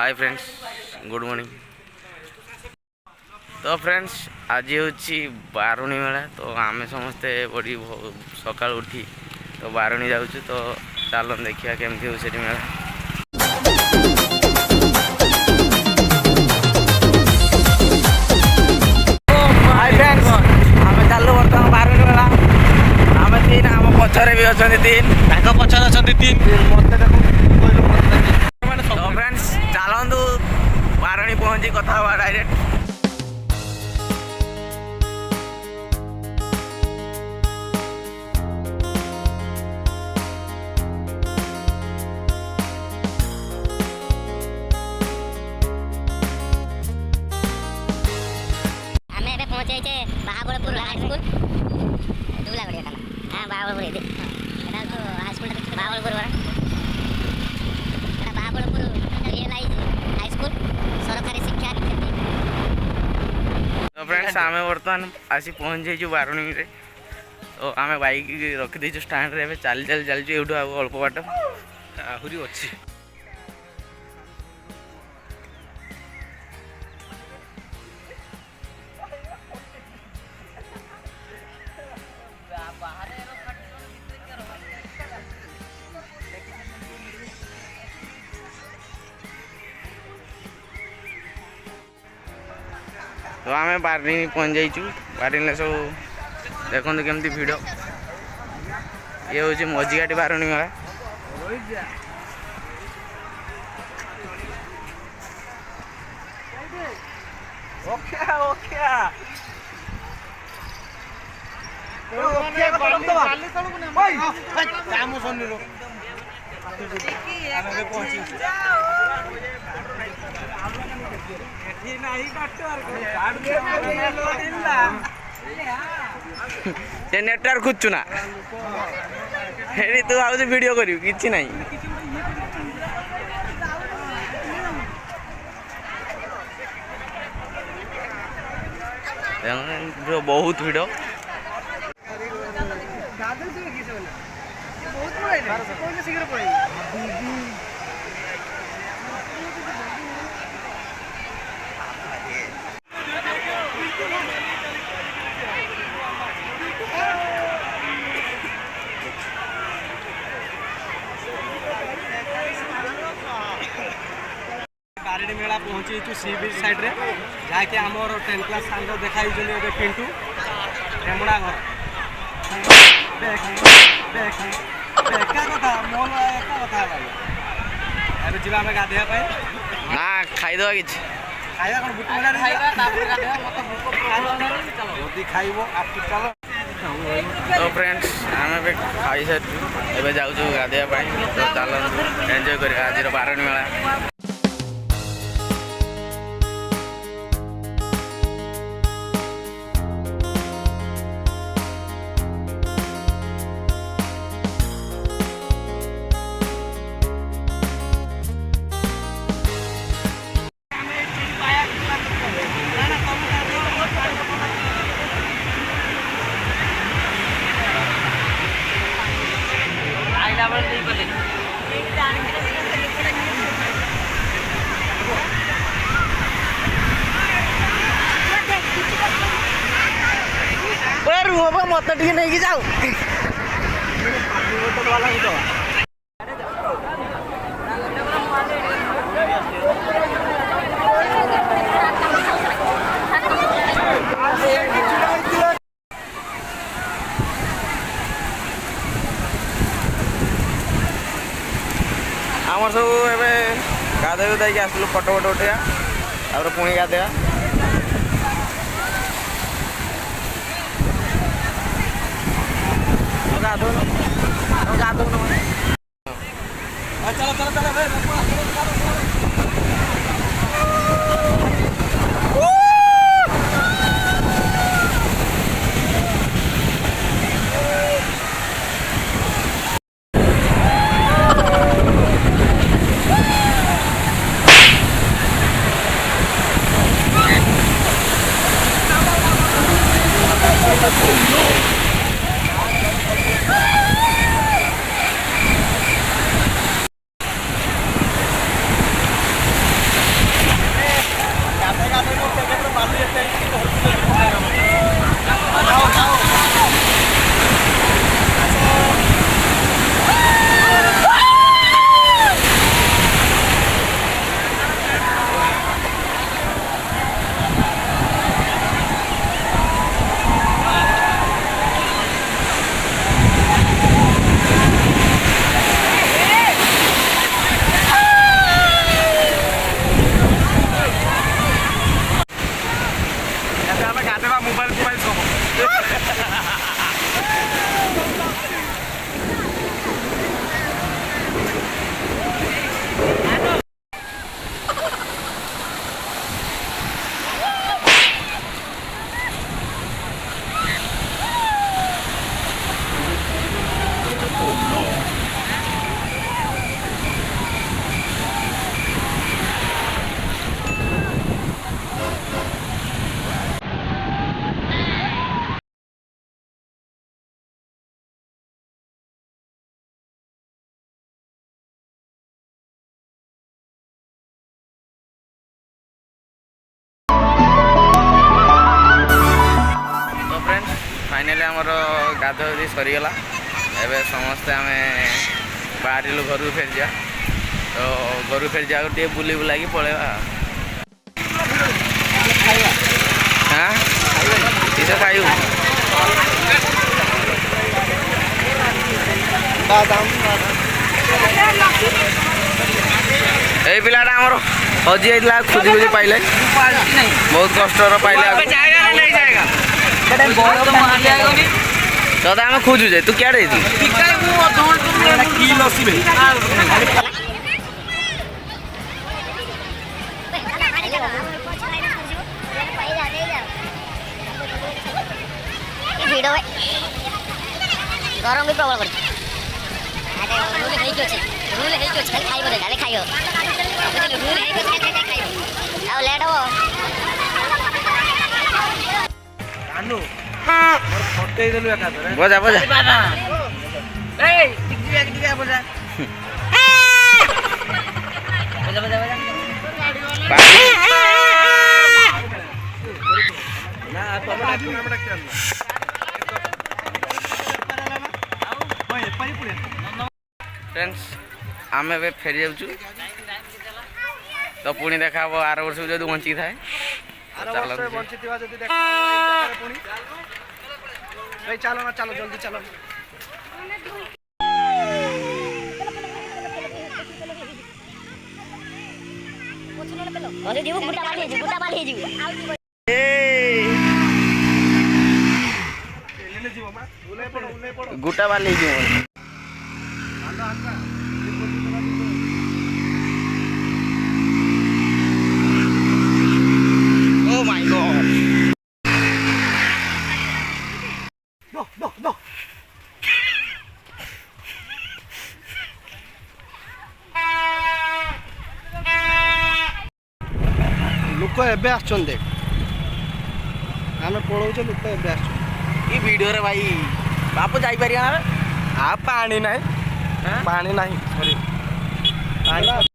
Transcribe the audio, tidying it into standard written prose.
Hi friends good morning. तो friends आज हूँ बारुणी मेला। तो आम समस्ते बड़ी सकाल उठी तो बारुणी जाऊँ। तो चलो देखिए केमती हो मेला। हाय फ्रेंड्स आम चलू बर्तमान बारुणी मेला। आम तीन आम पछरे भी अच्छा तीन पछरे अच्छा तीन। तो फ्रेंड्स चलतु बारुणी पहुँची कथा हुआ डायरेक्ट। पहुँचे बाहाबलपुर हाई स्कूल दूला बढ़िया था। हाँ बाहाबलपुर ये तो high school Bahabalpur Bahabalpur realize high school सरकारी शिक्षा। तो फ्रेंड्स आम बर्तमान आसी पहुँच जाइए बारुणी में। तो आम बाइक रखीदे स्टाण्ड रे चली चली चलचु यूँ अल्प बाट आहरी अच्छी। तो आम बारुणी पहुँच जाइचु। बारुणी सब देखो केमती भिड़। ये हूँ मझिघाटी बारुणी मेला। नेटवर्क खुचु ना तू आज वीडियो करू कि ना जो बहुत भिड़। बारुणी मेला पहुँची सी बीच साइड रे जाके आमर 10 क्लास सांग देखाई पिंटू रेमुड़ा घर कथा मोल कथा अभी जी आम गाधे ना खाईदे कि खाଇବା कौन बुट मेला खाइब आपकी चलो। तो फ्रेंड्स आम खाई सारी जाऊँ गाधे। तो चलते एंजॉय कर आज बारुणी मेला। मत टे नहीं जाऊ आमर सब गाधे गुधाई आसलु फटो फटो उठा तापर पुणी गाधे चलो चलो चलो Oh, no. फाइनाली आमर गाधोदी सरीगला एवं समस्ते आम बाहर घर फेर जा तो घर फेर जा बुली बुला पलैया हाँ किस खाइबू ये पिलाटा आमर हजि जाइला खोजी खोजी पाइले बहुत कष्ट पाइले दादा आम खोजुचे तू क्या गरम भी प्रबल कर लेट हम बजा बजा फ्रेंड्स आम ए फेरी जाऊँ तो पुणी देखा आर वर्ष जो बंची थाए चलो ना चलो जल्दी चलो गुटा बाली Oh my god. No. लोक एबे आछन देख आमे पळौछ लोक एबे आछन ई वीडियो रे भाई बाप जाई परिया ना आ पानी नाही पानी नाही सॉरी